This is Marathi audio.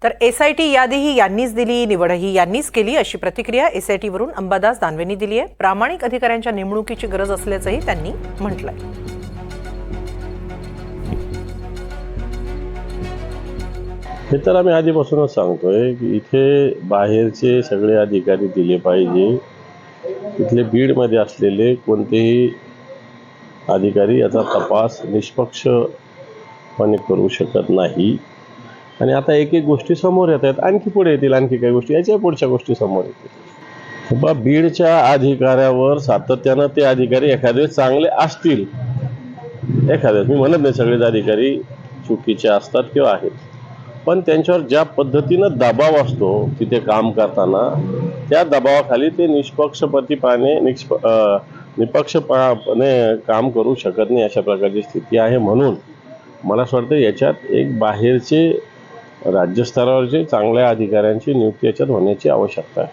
तर एसआयटी यादीही यांनीच दिली, निवडही यांनीच केली अशी प्रतिक्रिया एसआयटीवरून अंबादास दानवेंनी दिली आहे. प्रामाणिक अधिकाऱ्यांच्या नेमणुकीची गरज असल्याचंही त्यांनी म्हटलंय. हे तर आम्ही आधीपासूनच सांगतोय की इथे बाहेरचे सगळे अधिकारी दिले पाहिजे. इथले बीडमध्ये असलेले कोणतेही अधिकारी याचा तपास निष्पक्षपणे करू शकत नाही. आणि आता एक एक गोष्टी समोर येत आहेत, आणखी पुढे येतील आणखी काही गोष्टी, याच्या पुढच्या गोष्टी समोर येतील. बा बीडच्या अधिकाऱ्यावर सातत्यानं ते अधिकारी एखादे चांगले असतील, एखाद्या मी म्हणत नाही सगळेच अधिकारी चुकीचे असतात किंवा आहेत, पण त्यांच्यावर ज्या पद्धतीनं दबाव असतो तिथे काम करताना, त्या दबावाखाली ते निपक्षपणे काम करू शकत नाही, अशा प्रकारची स्थिती आहे. म्हणून मला असं वाटतं याच्यात एक बाहेरचे राज्यस्तरावरचे चांगल्या अधिकाऱ्यांची नियुक्ती याच्यात होण्याची आवश्यकता आहे.